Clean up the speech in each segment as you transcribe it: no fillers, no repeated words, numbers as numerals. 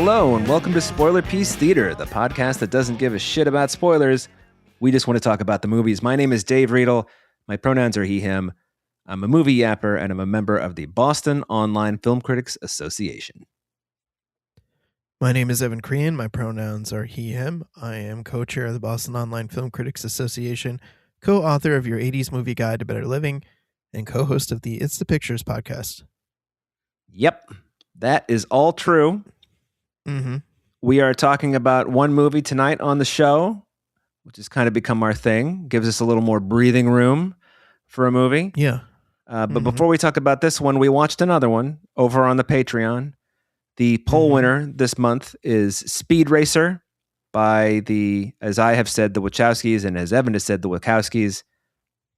Hello, and welcome to Spoiler Piece Theater, the podcast that doesn't give a shit about spoilers. We just want to talk about the movies. My name is Dave Riedel. My pronouns are he, him. I'm a movie yapper, and I'm a member of the Boston Online Film Critics Association. My name is Evan Crean. My pronouns are he, him. I am co-chair of the Boston Online Film Critics Association, co-author of your 80s Movie Guide to Better Living, and co-host of the It's the Pictures podcast. Yep, that is all true. Mm-hmm. We are talking about one movie tonight on the show, which has kind of become our thing. Gives us a little more breathing room for a movie. Yeah. But before we talk about this one, we watched another one over on the Patreon. The poll winner this month is Speed Racer by as I have said, the Wachowskis, and as Evan has said, the Wachowskis.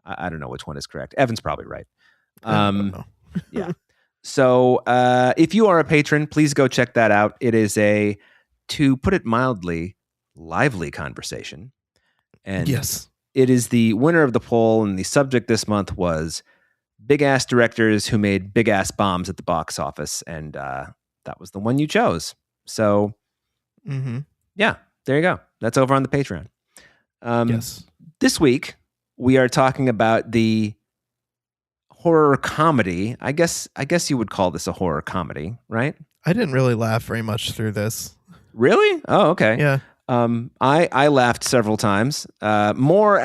I don't know which one is correct. Evan's probably right. I don't know. Yeah. So if you are a patron, please go check that out. It is to put it mildly, lively conversation. And yes, it is the winner of the poll, and the subject this month was big-ass directors who made big-ass bombs at the box office, and that was the one you chose. So, yeah, there you go. That's over on the Patreon. Yes. This week, we are talking about the horror comedy. I guess you would call this a horror comedy, right? I didn't really laugh very much through this. Really? Oh, okay. Yeah. I laughed several times. More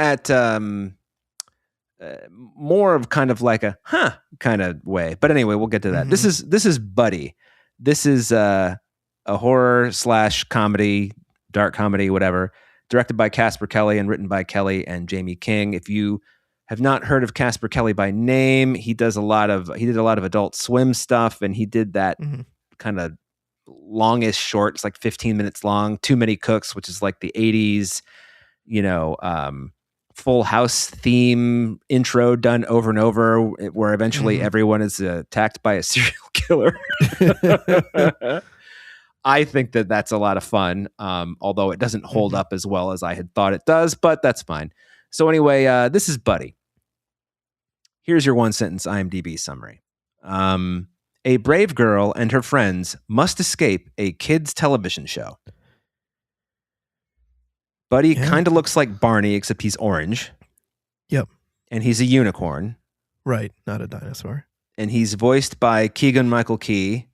of kind of like a kind of way. But anyway, we'll get to that. This is Buddy. This is a horror / comedy, dark comedy, whatever, directed by Casper Kelly and written by Kelly and Jamie King. If you have not heard of Casper Kelly by name, he did a lot of Adult Swim stuff, and he did that kind of longish short. It's like 15 minutes long. Too Many Cooks, which is like the 80s, Full House theme intro done over and over, where eventually everyone is attacked by a serial killer. I think that's a lot of fun, although it doesn't hold up as well as I had thought it does, but that's fine. So anyway, this is Buddy. Here's your one-sentence IMDb summary. A brave girl and her friends must escape a kids' television show. Buddy kind of looks like Barney, except he's orange. Yep. And he's a unicorn. Right, not a dinosaur. And he's voiced by Keegan-Michael Key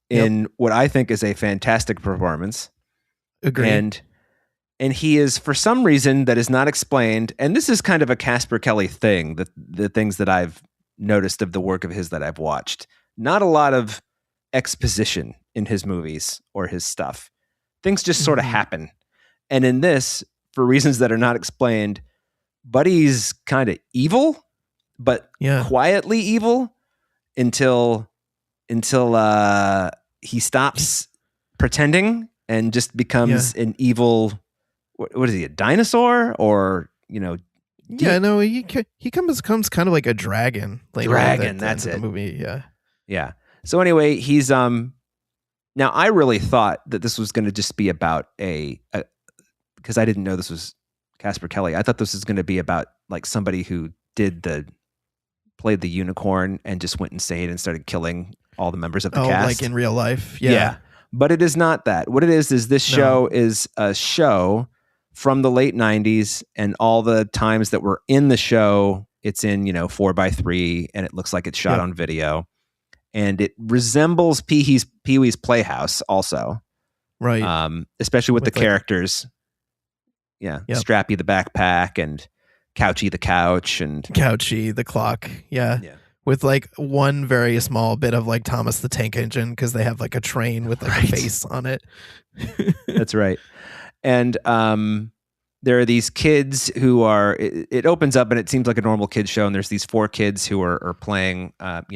in what I think is a fantastic performance. Agreed. And he is, for some reason that is not explained, and this is kind of a Casper Kelly thing, the things that I've noticed of the work of his that I've watched. Not a lot of exposition in his movies or his stuff. Things just sort of happen. And in this, for reasons that are not explained, Buddy's kind of evil, but quietly evil until he stops pretending and just becomes an evil. What is he? A dinosaur, or he comes kind of like a dragon. Dragon, that's it. The movie, yeah. So anyway, he's now I really thought that this was going to just be about because I didn't know this was Casper Kelly. I thought this was going to be about like somebody who played the unicorn and just went insane and started killing all the members of the cast. Like in real life. Yeah. But it is not that. What it is this show is a show from the late 90s, and all the times that we're in the show, it's in, 4:3, and it looks like it's shot on video. And it resembles Pee-wee's Playhouse also. Right. Especially with the characters. Yeah. Strappy the backpack and Couchy the couch and Couchy the clock. Yeah. With like one very small bit of like Thomas the Tank Engine, because they have like a train with like a face on it. That's right. And there are these kids who are. It opens up and it seems like a normal kids show, and there's these 4 kids who are playing, at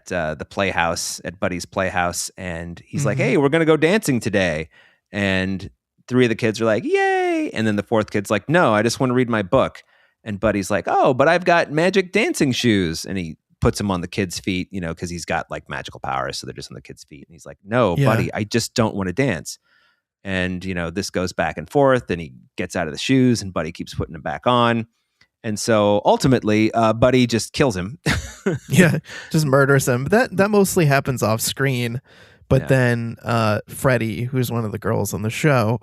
the playhouse, at Buddy's Playhouse, and he's like, "Hey, we're gonna go dancing today," and 3 of the kids are like, "Yay!" and then the 4th kid's like, "No, I just want to read my book." And Buddy's like, "Oh, but I've got magic dancing shoes," and he puts them on the kids' feet, because he's got like magical powers, so they're just on the kids' feet. And he's like, "No, Buddy, I just don't want to dance." And, this goes back and forth, and he gets out of the shoes, and Buddy keeps putting them back on. And so ultimately, Buddy just kills him. Just murders him. That mostly happens off screen. But then Freddie, who's one of the girls on the show,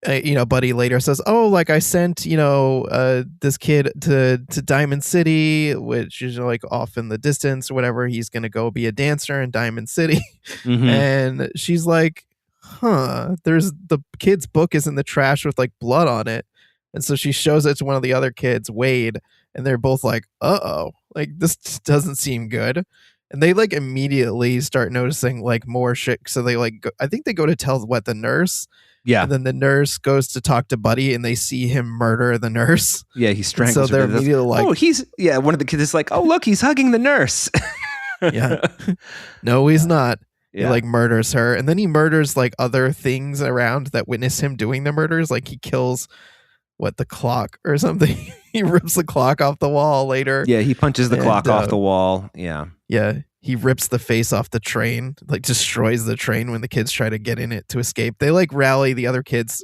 Buddy later says, "Oh, like I sent, this kid to Diamond City, which is like off in the distance or whatever. He's gonna go be a dancer in Diamond City." Mhm. And she's like, "Huh? There's the kid's book is in the trash with like blood on it." And so she shows it to one of the other kids, Wade, and they're both like, "Uh-oh, like this doesn't seem good." And they like immediately start noticing like more shit. So they like, I think they go to tell the nurse. Yeah. And then the nurse goes to talk to Buddy, and they see him murder the nurse. Yeah, he strangles so they're her. immediately like, "Oh, one of the kids is like, oh, look, he's hugging the nurse." Yeah. No, he's not. Yeah. He like murders her. And then he murders like other things around that witness him doing the murders. Like he kills the clock or something. He rips the clock off the wall later. Yeah, he punches the clock off the wall. Yeah. Yeah. He rips the face off the train, like destroys the train when the kids try to get in it to escape. They like rally the other kids,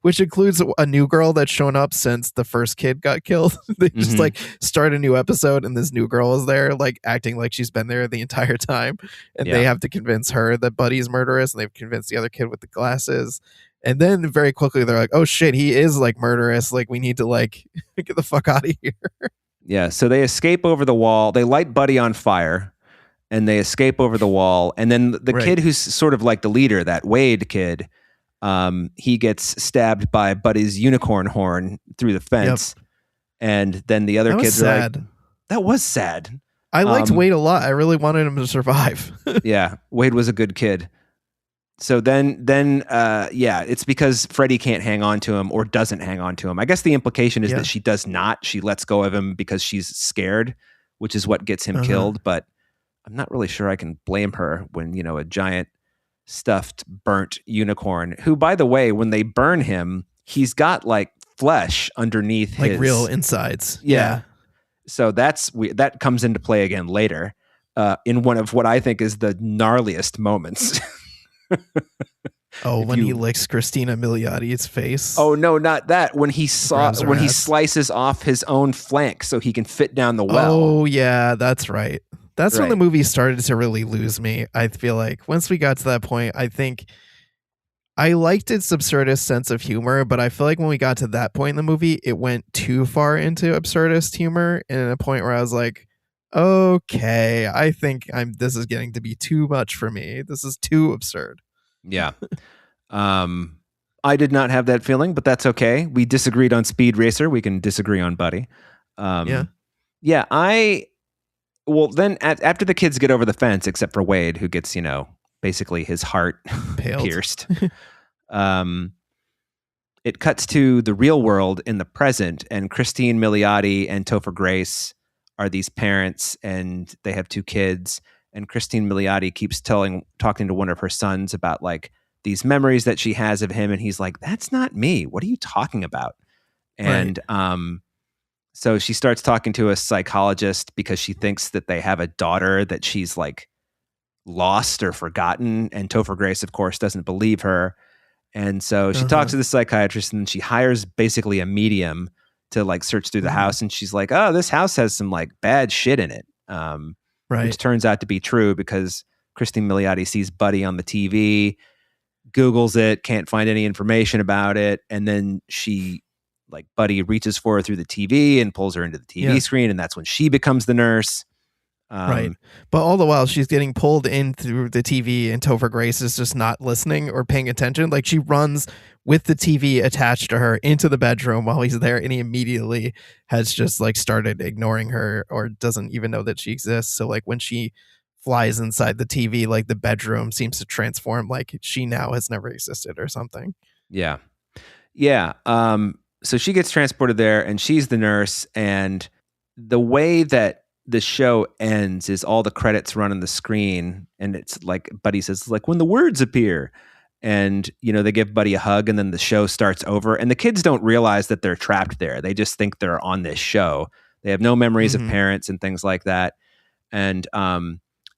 which includes a new girl that's shown up since the first kid got killed. They just like start a new episode and this new girl is there, like acting like she's been there the entire time. And they have to convince her that Buddy's murderous, and they've convinced the other kid with the glasses. And then very quickly they're like, "Oh shit, he is like murderous. Like we need to like get the fuck out of here." Yeah. So they escape over the wall. They light Buddy on fire. And they escape over the wall. And then the kid who's sort of like the leader, that Wade kid, he gets stabbed by Buddy's unicorn horn through the fence. Yep. And then the other kids are like, that was sad. I liked Wade a lot. I really wanted him to survive. Yeah, Wade was a good kid. So then, it's because Freddie can't hang on to him or doesn't hang on to him. I guess the implication is that she does not. She lets go of him because she's scared, which is what gets him killed. But I'm not really sure I can blame her when, a giant stuffed burnt unicorn, who, by the way, when they burn him, he's got like flesh underneath like his real insides. Yeah. So that comes into play again later in one of what I think is the gnarliest moments. When he licks Christina Miliotti's face. Oh no, not that. When he slices off his own flank so he can fit down the well. Oh yeah, that's right. That's when the movie started to really lose me. I feel like once we got to that point, I think I liked its absurdist sense of humor, but I feel like when we got to that point in the movie, it went too far into absurdist humor, and at a point where I was like, okay, I think this is getting to be too much for me. This is too absurd. Yeah. I did not have that feeling, but that's okay. We disagreed on Speed Racer. We can disagree on Buddy. Well, then after the kids get over the fence, except for Wade, who gets, basically his heart pierced, it cuts to the real world in the present, and Christine Milioti and Topher Grace are these parents, and they have two kids, and Christine Milioti keeps talking to one of her sons about like these memories that she has of him, and he's like, "That's not me. What are you talking about?" And so she starts talking to a psychologist because she thinks that they have a daughter that she's like lost or forgotten. And Topher Grace, of course, doesn't believe her. And so she talks to the psychiatrist, and she hires basically a medium to like search through the house. And she's like, "Oh, this house has some like bad shit in it." Which turns out to be true because Christine Milioti sees Buddy on the TV, Googles it, can't find any information about it. And then Buddy reaches for her through the TV and pulls her into the TV screen, and that's when she becomes the nurse. Right. But all the while she's getting pulled in through the TV, and Topher Grace is just not listening or paying attention. Like she runs with the TV attached to her into the bedroom while he's there, and he immediately has just like started ignoring her or doesn't even know that she exists. So like when she flies inside the TV, like the bedroom seems to transform, like she now has never existed or something. Yeah. Yeah. So she gets transported there, and she's the nurse. And the way that the show ends is all the credits run on the screen, and it's like Buddy says, like, "When the words appear," and they give Buddy a hug, and then the show starts over. And the kids don't realize that they're trapped there. They just think they're on this show. They have no memories of parents and things like that. And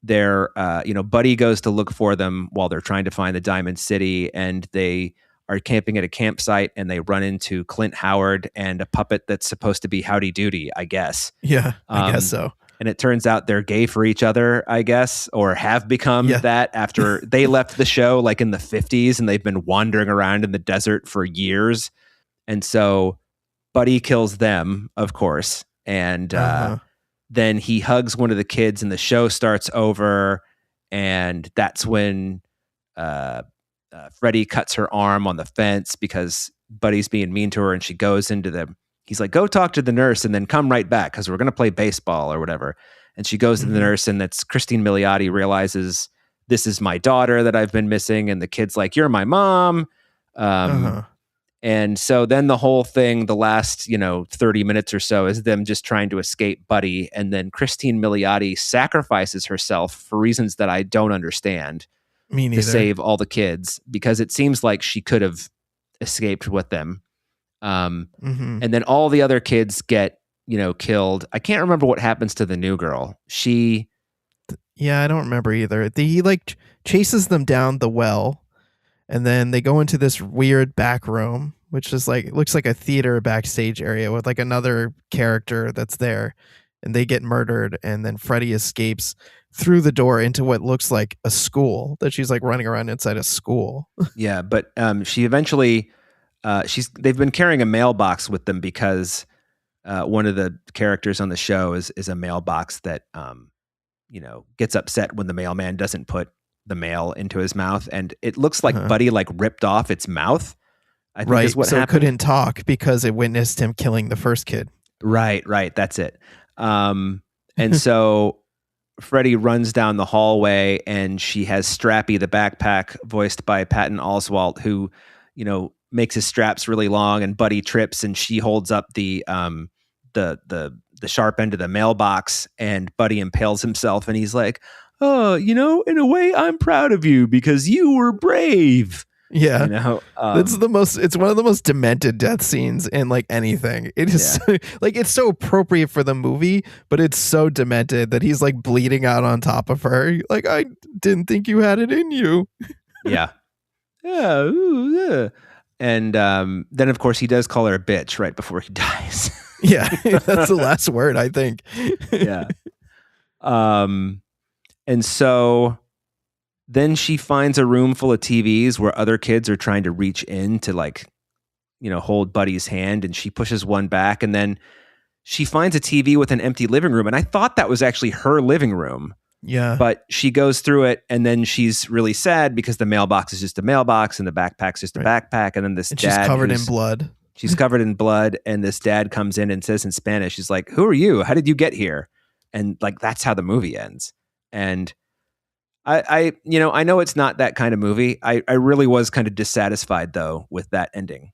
Buddy goes to look for them while they're trying to find the Diamond City, and they are camping at a campsite, and they run into Clint Howard and a puppet that's supposed to be Howdy Doody, I guess. Yeah, I guess so. And it turns out they're gay for each other, I guess, or have become that after they left the show like in the 50s, and they've been wandering around in the desert for years. And so Buddy kills them, of course. And then he hugs one of the kids and the show starts over. And that's when Freddie cuts her arm on the fence because Buddy's being mean to her. And she goes into he's like, go talk to the nurse and then come right back because we're going to play baseball or whatever. And she goes to the nurse, and that's Christine Milioti realizes this is my daughter that I've been missing. And the kid's like, you're my mom. And so then the whole thing, the last, 30 minutes or so is them just trying to escape Buddy. And then Christine Milioti sacrifices herself for reasons that I don't understand. Me neither. To save all the kids, because it seems like she could have escaped with them. And then all the other kids get, killed. I can't remember what happens to the new girl. Yeah, I don't remember either. He chases them down the well, and then they go into this weird back room, which is looks like a theater backstage area with like another character that's there, and they get murdered. And then Freddy escapes through the door into what looks like a school, that she's like running around inside a school. Yeah, but she eventually they've been carrying a mailbox with them because one of the characters on the show is a mailbox that gets upset when the mailman doesn't put the mail into his mouth, and it looks like Buddy ripped off its mouth. I think is what happened. It couldn't talk because it witnessed him killing the first kid. Right, that's it. And so Freddie runs down the hallway, and she has Strappy, the backpack, voiced by Patton Oswalt, who, makes his straps really long, and Buddy trips, and she holds up the sharp end of the mailbox, and Buddy impales himself, and he's like, oh, in a way, I'm proud of you because you were brave. Yeah, it's one of the most demented death scenes in anything. It is it's so appropriate for the movie, but it's so demented that he's bleeding out on top of her. I didn't think you had it in you. Yeah. And then of course he does call her a bitch right before he dies. Yeah, that's the last word, I think. Yeah. And so then she finds a room full of TVs where other kids are trying to reach in to hold Buddy's hand, and she pushes one back, and then she finds a TV with an empty living room. And I thought that was actually her living room. Yeah. But she goes through it, and then she's really sad because the mailbox is just a mailbox and the backpack's just a backpack. And then she's covered in blood. She's covered in blood. And this dad comes in and says in Spanish, he's like, who are you? How did you get here? And that's how the movie ends. And I know it's not that kind of movie. I really was kind of dissatisfied though with that ending.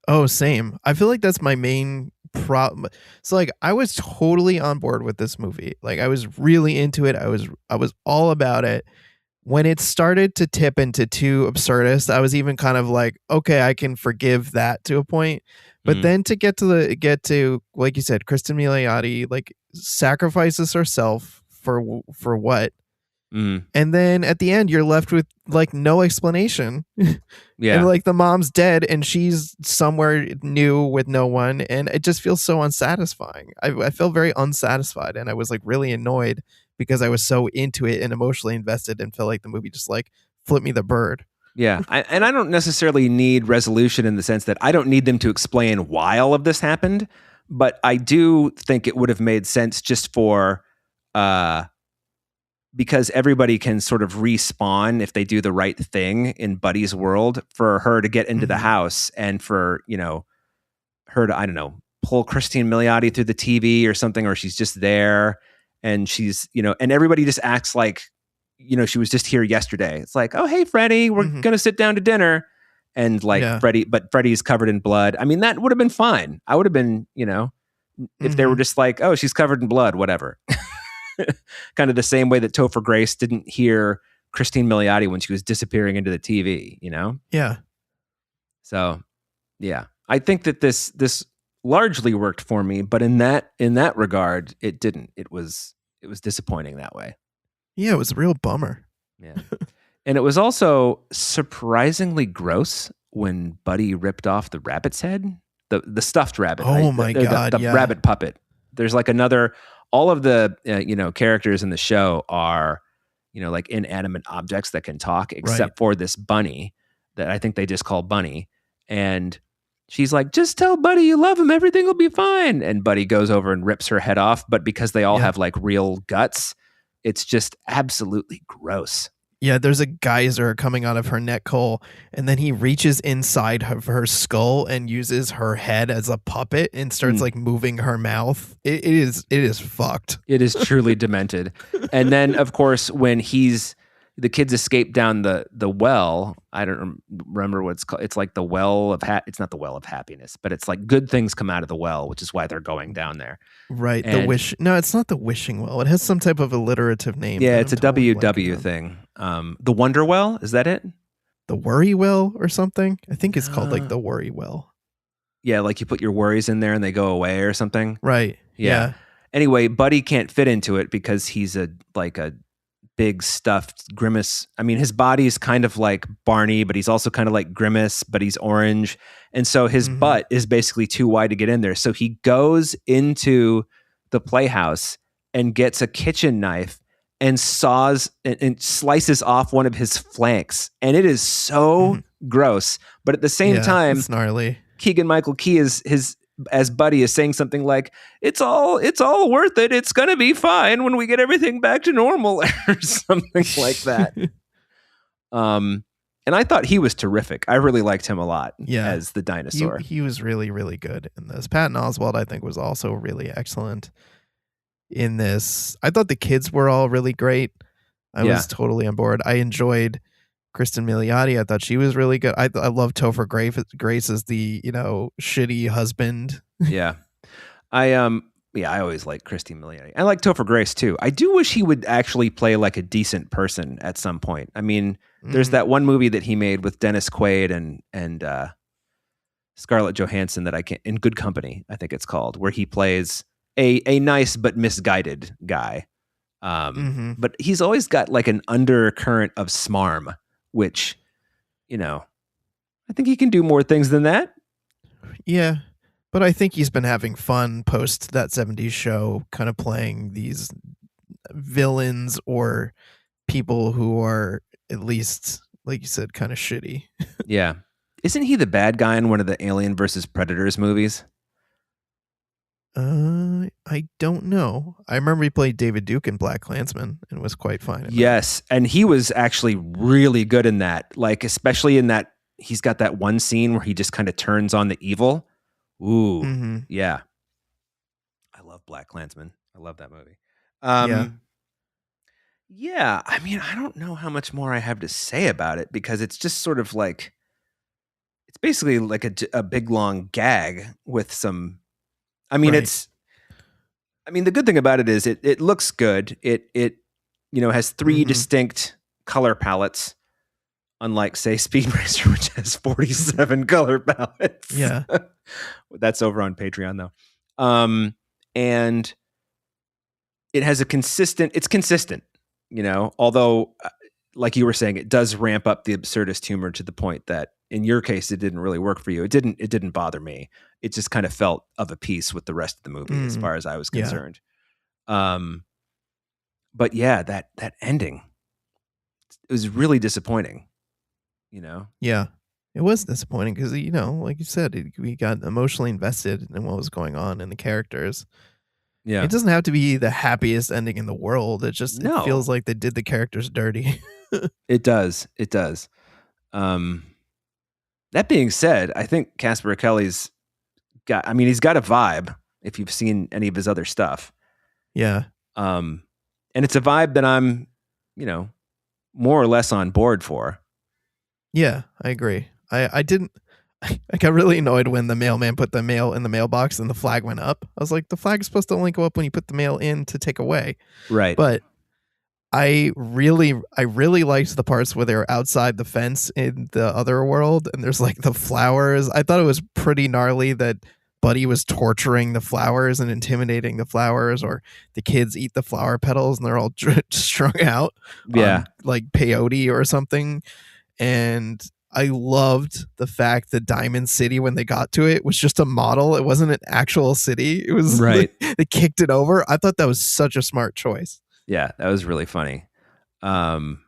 Oh, same. I feel like that's my main problem. So I was totally on board with this movie. I was really into it. I was all about it. When it started to tip into too absurdist, I was even kind of okay, I can forgive that to a point. But then to get to like you said, Kristen Milioti sacrifices herself for what? And then at the end you're left with no explanation. Yeah. And the mom's dead and she's somewhere new with no one, and it just feels so unsatisfying. I felt very unsatisfied, and I was really annoyed because I was so into it and emotionally invested and felt like the movie just flipped me the bird. Yeah. I don't necessarily need resolution in the sense that I don't need them to explain why all of this happened, but I do think it would have made sense just for because everybody can sort of respawn if they do the right thing in Buddy's world, for her to get into the house and for, her to, I don't know, pull Christine Milioti through the TV or something, or she's just there and she's, and everybody just acts like, she was just here yesterday. It's like, oh, hey, Freddie, we're going to sit down to dinner. And Freddie's covered in blood. I mean, that would have been fine. I would have been, if they were just oh, she's covered in blood, whatever. Kind of the same way that Topher Grace didn't hear Christine Milioti when she was disappearing into the TV, Yeah. So, yeah, I think that this largely worked for me, but in that regard, it didn't. It was disappointing that way. Yeah, it was a real bummer. Yeah, and it was also surprisingly gross when Buddy ripped off the rabbit's head, the stuffed rabbit. Oh my God! The rabbit puppet. There's another all of the characters in the show are like inanimate objects that can talk, except for this bunny that I think they just call Bunny. And she's like, just tell Buddy you love him, everything will be fine. And Buddy goes over and rips her head off, but because they all have like real guts, it's just absolutely gross. Yeah, there's a geyser coming out of her neck hole, and then he reaches inside of her skull and uses her head as a puppet and starts like moving her mouth. It is fucked. It is truly demented. And then, of course, when the kids escape down the well, I don't remember what it's called. It's like the well of it's not the well of happiness, but it's like good things come out of the well, which is why they're going down there. Right. No, it's not the wishing well. It has some type of alliterative name. Yeah, it's a WW thing. The Wonder Well, is that it? The Worry Well or something? I think it's called like the Worry Well. Yeah, like you put your worries in there and they go away or something. Right. Yeah. Anyway, Buddy can't fit into it because he's a big stuffed Grimace. I mean, his body is kind of like Barney, but he's also kind of like Grimace, but he's orange. And so his butt is basically too wide to get in there. So he goes into the playhouse and gets a kitchen knife and saws and slices off one of his flanks. And it is so gross. But at the same time, it's gnarly. Keegan-Michael Key as Buddy is saying something like, it's all worth it. It's going to be fine when we get everything back to normal or something like that. And I thought he was terrific. I really liked him a lot as the dinosaur. He was really, really good in this. Patton Oswalt, I think, was also really excellent in this. I thought the kids were all really great. I was totally on board. I enjoyed Kristen Milioti. I thought she was really good. I love Topher Grace as the shitty husband. Yeah, I always like Kristen Milioti. I like Topher Grace too. I do wish he would actually play like a decent person at some point. I mean, there's that one movie that he made with Dennis Quaid and Scarlett Johansson that I can't. In Good Company, I think it's called, where he plays a nice but misguided guy. But he's always got like an undercurrent of smarm, which, I think he can do more things than that. Yeah. But I think he's been having fun post that 70s show, kind of playing these villains or people who are at least, like you said, kind of shitty. Yeah. Isn't he the bad guy in one of the Alien versus Predators movies? I don't know. I remember he played David Duke in BlacKkKlansman and was quite fine. Yes, and he was actually really good in that. Like, especially in that, he's got that one scene where he just kind of turns on the evil. Ooh, yeah. I love BlacKkKlansman. I love that movie. Yeah. I mean, I don't know how much more I have to say about it because it's just sort of like, it's basically like a big long gag with some. I mean, the good thing about it is it looks good. It has three distinct color palettes, unlike, say, Speed Racer, which has 47 color palettes. Yeah. That's over on Patreon, though. And it has it's consistent, although, like you were saying, it does ramp up the absurdist humor to the point that in your case, it didn't really work for you. It didn't bother me. It just kind of felt of a piece with the rest of the movie as far as I was concerned. But yeah, that ending, it was really disappointing, Yeah, it was disappointing because, like you said, we got emotionally invested in what was going on and the characters. Yeah. It doesn't have to be the happiest ending in the world. It feels like they did the characters dirty. It does. That being said, I think Casper Kelly's he's got a vibe if you've seen any of his other stuff. Yeah. And it's a vibe that I'm, more or less on board for. Yeah, I agree. I got really annoyed when the mailman put the mail in the mailbox and the flag went up. I was like, the flag is supposed to only go up when you put the mail in to take away. Right. But I really liked the parts where they were outside the fence in the other world and there's like the flowers. I thought it was pretty gnarly that Buddy was torturing the flowers and intimidating the flowers, or the kids eat the flower petals and they're all strung out. Yeah. Like peyote or something. And I loved the fact that Diamond City, when they got to it, was just a model. It wasn't an actual city. It was Right. they kicked it over. I thought that was such a smart choice. Yeah, that was really funny. What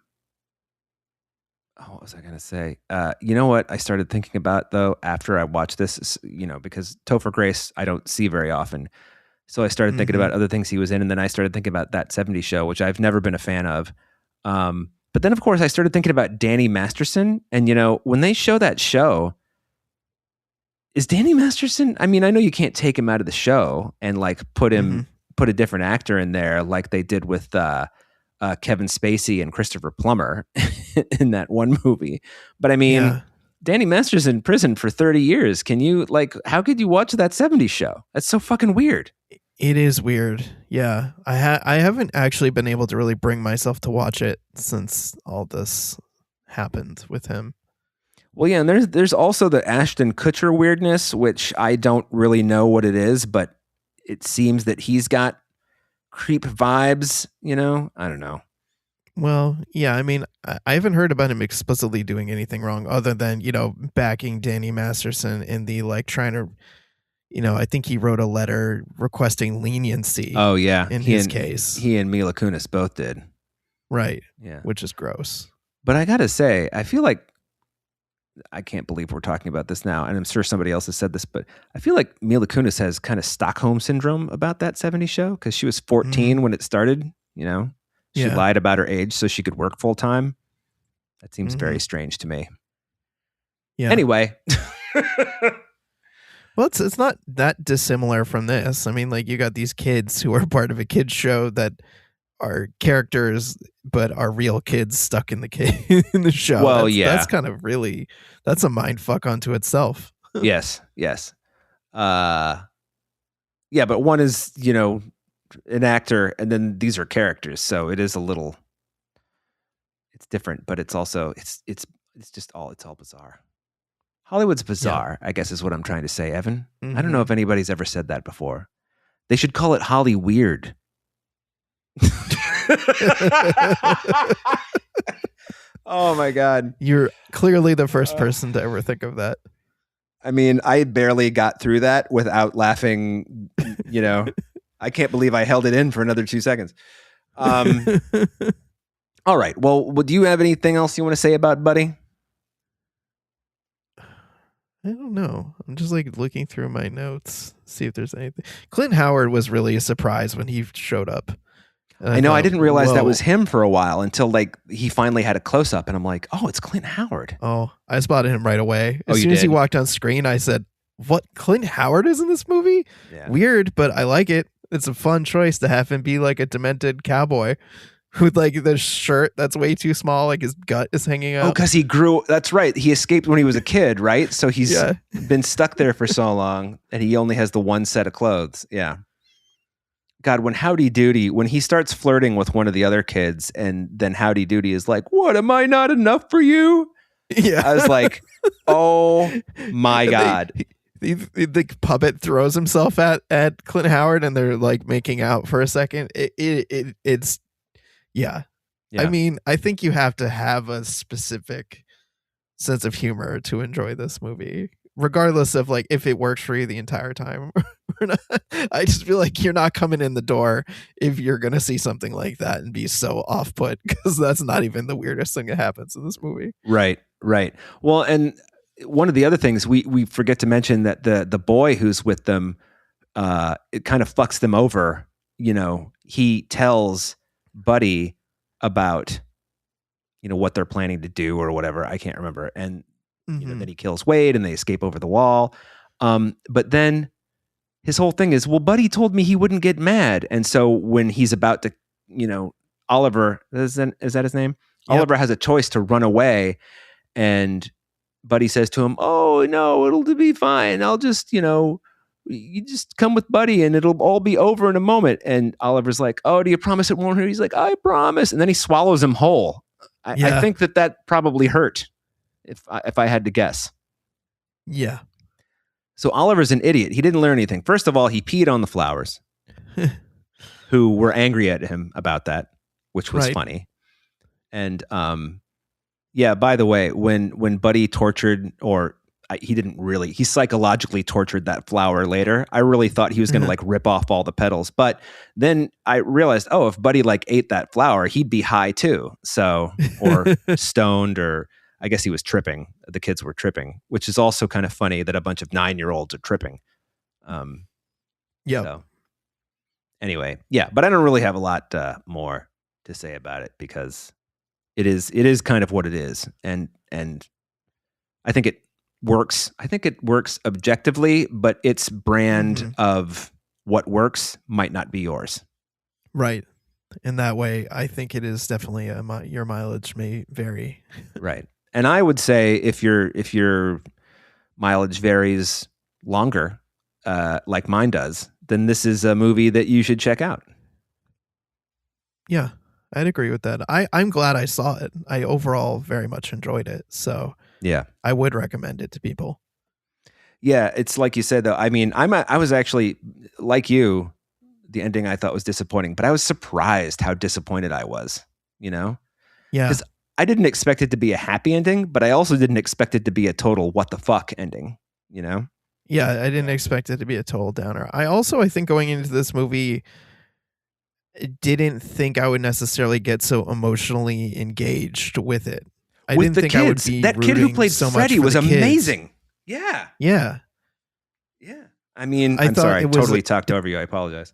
was I going to say? You know what I started thinking about, though, after I watched this, because Topher Grace, I don't see very often. So I started thinking about other things he was in, and then I started thinking about That 70s Show, which I've never been a fan of. But then, of course, I started thinking about Danny Masterson. And, when they show that show, is Danny Masterson, I mean, I know you can't take him out of the show and put a different actor in there like they did with Kevin Spacey and Christopher Plummer in that one movie. But I mean, Danny Masterson in prison for 30 years. Can you how could you watch That 70s Show? That's so fucking weird. It is weird. Yeah. I haven't actually been able to really bring myself to watch it since all this happened with him. Well, yeah, and there's also the Ashton Kutcher weirdness, which I don't really know what it is, but it seems that he's got creep vibes, I don't know. Well, yeah, I mean, I haven't heard about him explicitly doing anything wrong other than, backing Danny Masterson in the trying to, I think he wrote a letter requesting leniency. Oh, yeah. In his case. He and Mila Kunis both did. Right. Yeah. Which is gross. But I got to say, I feel like I can't believe we're talking about this now, and I'm sure somebody else has said this, but I feel like Mila Kunis has kind of Stockholm syndrome about That 70s Show because she was 14 when it started, She lied about her age so she could work full time. That seems very strange to me. Yeah. Anyway. Well, it's not that dissimilar from this. I mean, you got these kids who are part of a kids show that are characters, but are real kids stuck in the in the show. Well, that's kind of really, that's a mind fuck unto itself. Yes. Yeah, but one is, an actor, and then these are characters, so it is it's different, but it's also it's all bizarre. Hollywood's bizarre, I guess is what I'm trying to say, Evan. I don't know if anybody's ever said that before. They should call it Holly Weird. Oh my God. You're clearly the first person to ever think of that. I mean, I barely got through that without laughing, I can't believe I held it in for another 2 seconds. All right. Well, do you have anything else you want to say about Buddy? I don't know. I'm just looking through my notes, see if there's anything. Clint Howard was really a surprise when he showed up. I know. I didn't realize that was him for a while until he finally had a close up, and I'm like, oh, it's Clint Howard. Oh, I spotted him right away. As soon as he walked on screen, I said, "What? Clint Howard is in this movie? Yeah. Weird, but I like it. It's a fun choice to have him be a demented cowboy with the shirt that's way too small, his gut is hanging out." Oh, because he grew. That's right. He escaped when he was a kid, right? So he's been stuck there for so long, and he only has the one set of clothes. Yeah. God, when Howdy Doody, when he starts flirting with one of the other kids, and then Howdy Doody is like, "What, am I not enough for you?" Yeah. I was like, oh my God. The puppet throws himself at Clint Howard, and they're making out for a second. It's yeah. I mean, I think you have to have a specific sense of humor to enjoy this movie, regardless of if it works for you the entire time or not. I just feel like you're not coming in the door if you're going to see something like that and be so off put, because that's not even the weirdest thing that happens in this movie. Right. Well, and one of the other things we forget to mention that the boy who's with them, it kind of fucks them over. He tells Buddy about, what they're planning to do or whatever. I can't remember. And then he kills Wade and they escape over the wall. But then his whole thing is, well, Buddy told me he wouldn't get mad. And so when he's about to, Oliver, is that his name? Yep. Oliver has a choice to run away. And Buddy says to him, "Oh, no, it'll be fine. I'll just, you just come with Buddy and it'll all be over in a moment." And Oliver's like, "Oh, do you promise it won't hurt?" He's like, "I promise." And then he swallows him whole. I think that probably hurt if I had to guess. Yeah. So Oliver's an idiot. He didn't learn anything. First of all, he peed on the flowers, who were angry at him about that, which was funny. And Yeah, by the way, when Buddy tortured, or he didn't really, he psychologically tortured that flower later. I really thought he was going to like rip off all the petals, but then I realized, oh, if Buddy like ate that flower, he'd be high too. So, or stoned, or I guess he was tripping. The kids were tripping, which is also kind of funny that a bunch of 9-year-olds are tripping. Yeah. So anyway, yeah, but I don't really have a lot more to say about it because it is kind of what it is, and I think it works. I think it works objectively, but its brand of what works might not be yours. Right. In that way, I think it is definitely your mileage may vary. Right. And I would say if your mileage varies longer, like mine does, then this is a movie that you should check out. Yeah, I'd agree with that. I'm glad I saw it. I overall very much enjoyed it. So yeah, I would recommend it to people. Yeah, it's like you said though. I mean, I was actually like you. The ending I thought was disappointing, but I was surprised how disappointed I was. You know, Yeah, because I didn't expect it to be a happy ending, but I also didn't expect it to be a total what the fuck ending. You know. Yeah, I didn't expect it to be a total downer. I think going into this movie, didn't think I would necessarily get so emotionally engaged with it. I With didn't the think kids, I would be that kid who played so Freddy much was for the amazing. Kids. Yeah. Yeah. Yeah. I mean, I'm sorry, I totally talked over you. I apologize.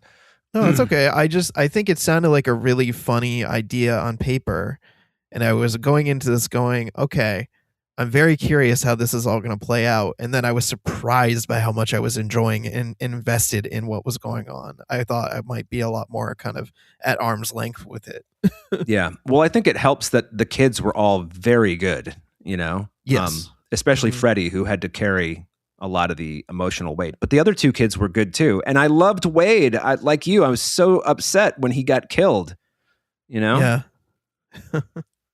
No, it's okay. I think it sounded like a really funny idea on paper. And I was going into this going, okay, I'm very curious how this is all going to play out. And then I was surprised by how much I was enjoying and invested in what was going on. I thought I might be a lot more kind of at arm's length with it. Yeah. Well, I think it helps that the kids were all very good, you know? Yes. Especially Freddie, who had to carry a lot of the emotional weight. But the other two kids were good too. And I loved Wade. Like you, I was so upset when he got killed, you know? Yeah.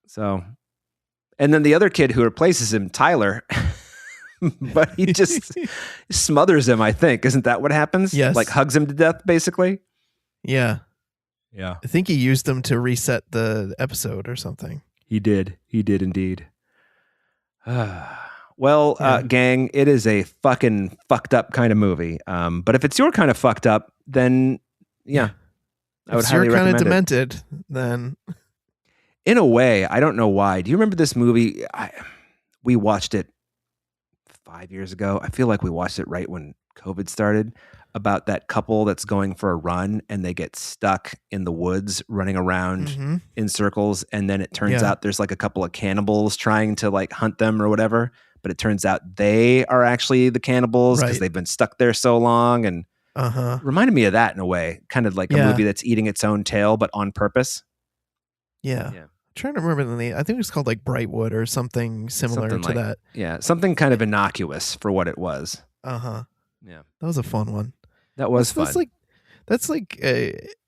So, and then the other kid who replaces him, Tyler, but he just smothers him, I think. Isn't that what happens? Yes. Like hugs him to death, basically? Yeah. Yeah. I think he used them to reset the episode or something. He did. He did indeed. Well, gang, it is a fucking fucked up kind of movie. But if it's your kind of fucked up, then yeah, I would highly recommend it. If you're kind of demented, then in a way, I don't know why. Do you remember this movie? We watched it 5 years ago. I feel like we watched it right when COVID started, about that couple that's going for a run and they get stuck in the woods running around in circles. And then it turns out there's like a couple of cannibals trying to like hunt them or whatever. But it turns out they are actually the cannibals because they've been stuck there so long. And reminded me of that in a way, kind of like a movie that's eating its own tail, but on purpose. Yeah. I'm trying to remember the name. I think it was called like Brightwood or something similar to that. Yeah. Something kind of innocuous for what it was. Yeah. That was a fun one. That was fun. That's like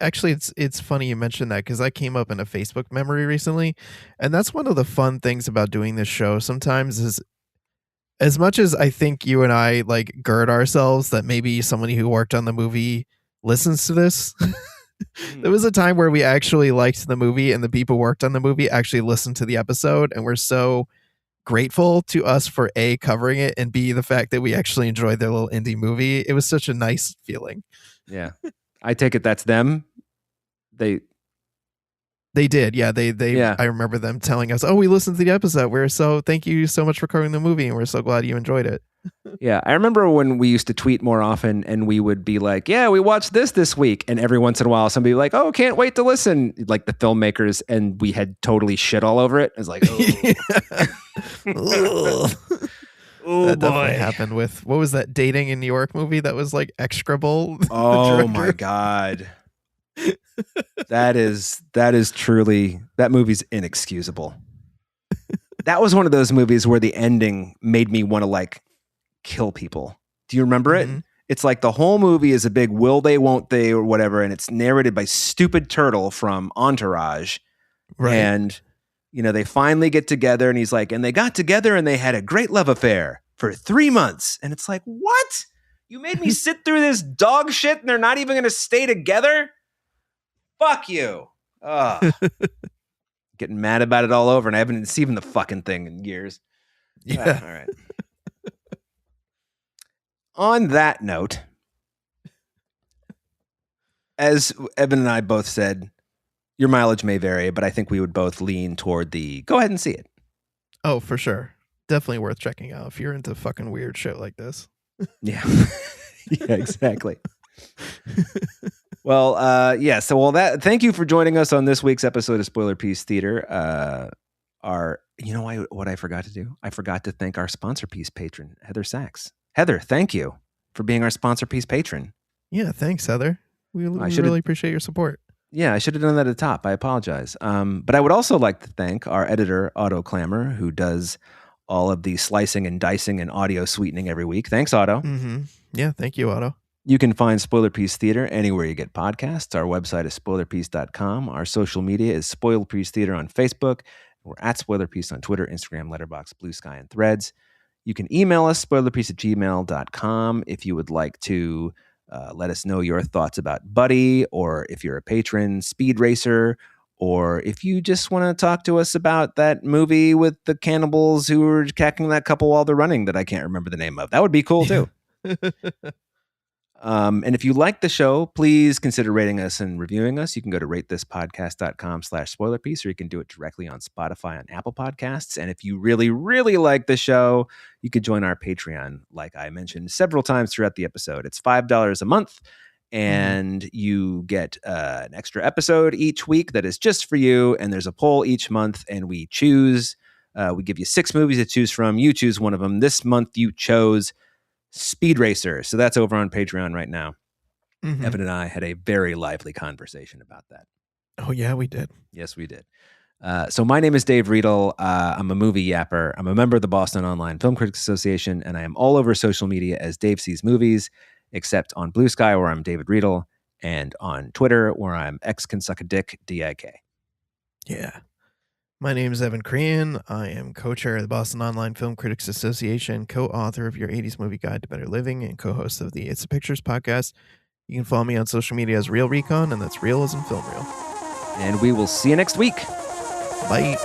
actually it's funny you mentioned that because that came up in a Facebook memory recently, and that's one of the fun things about doing this show sometimes is, as much as I think you and I like gird ourselves that maybe somebody who worked on the movie listens to this, there was a time where we actually liked the movie and the people who worked on the movie actually listened to the episode, and we're so grateful to us for A, covering it, and B, the fact that we actually enjoyed their little indie movie. It was such a nice feeling. Yeah. I take it that's them. They did. Yeah. I remember them telling us, oh, we listened to the episode. Thank you so much for covering the movie. And we're so glad you enjoyed it. Yeah. I remember when we used to tweet more often and we would be like, yeah, we watched this week. And every once in a while, somebody would be like, oh, can't wait to listen. Like the filmmakers. And we had totally shit all over it. It was like, oh. That definitely happened with, what was that Dating in New York movie that was like execrable? Oh my God. That is truly, that movie's inexcusable. That was one of those movies where the ending made me want to like kill people. Do you remember it? It's like the whole movie is a big will they, won't they, or whatever. And it's narrated by Stupid Turtle from Entourage. Right. And you know, they finally get together and he's like, and they got together and they had a great love affair for 3 months. And it's like, what? You made me sit through this dog shit and they're not even going to stay together? Fuck you. getting mad about it all over, and I haven't seen the fucking thing in years. Yeah. All right. On that note, as Evan and I both said, your mileage may vary, but I think we would both lean toward the go ahead and see it. Oh, for sure. Definitely worth checking out if you're into fucking weird shit like this. Yeah. Yeah, exactly. Well, yeah. So, thank you for joining us on this week's episode of Spoiler Piece Theater. What I forgot to do? I forgot to thank our sponsor piece patron, Heather Sachs. Heather, thank you for being our sponsor piece patron. Yeah, thanks, Heather. We really appreciate your support. Yeah, I should have done that at the top. I apologize. But I would also like to thank our editor, Otto Clammer, who does all of the slicing and dicing and audio sweetening every week. Thanks, Otto. Mm-hmm. Yeah, thank you, Otto. You can find Spoiler Piece Theater anywhere you get podcasts. Our website is spoilerpiece.com. Our social media is Spoiler Piece Theater on Facebook. We're at Spoiler Piece on Twitter, Instagram, Letterboxd, Blue Sky, and Threads. You can email us, spoilerpiece@gmail.com, if you would like to let us know your thoughts about Buddy, or if you're a patron, Speed Racer, or if you just want to talk to us about that movie with the cannibals who were attacking that couple while they're running that I can't remember the name of. That would be cool, too. And if you like the show, please consider rating us and reviewing us. You can go to ratethispodcast.com/spoilerpiece, or you can do it directly on Spotify and Apple Podcasts. And if you really, really like the show, you could join our Patreon, like I mentioned several times throughout the episode. It's $5 a month, and you get an extra episode each week that is just for you. And there's a poll each month, and we choose. We give you 6 movies to choose from. You choose one of them. This month, you chose Speed Racer. So that's over on Patreon right now. Mm-hmm. Evan and I had a very lively conversation about that. Oh, yeah, we did. Yes, we did. So my name is Dave Riedel. I'm a movie yapper. I'm a member of the Boston Online Film Critics Association, and I am all over social media as Dave Sees Movies, except on Blue Sky, where I'm David Riedel, and on Twitter, where I'm XCanSuckADick, DIK. Yeah. My name is Evan Crean. I am co-chair of the Boston Online Film Critics Association, co-author of Your 80s Movie Guide to Better Living, and co-host of the It's the Pictures podcast. You can follow me on social media as Real Recon, and that's real as in film reel. And we will see you next week. Bye.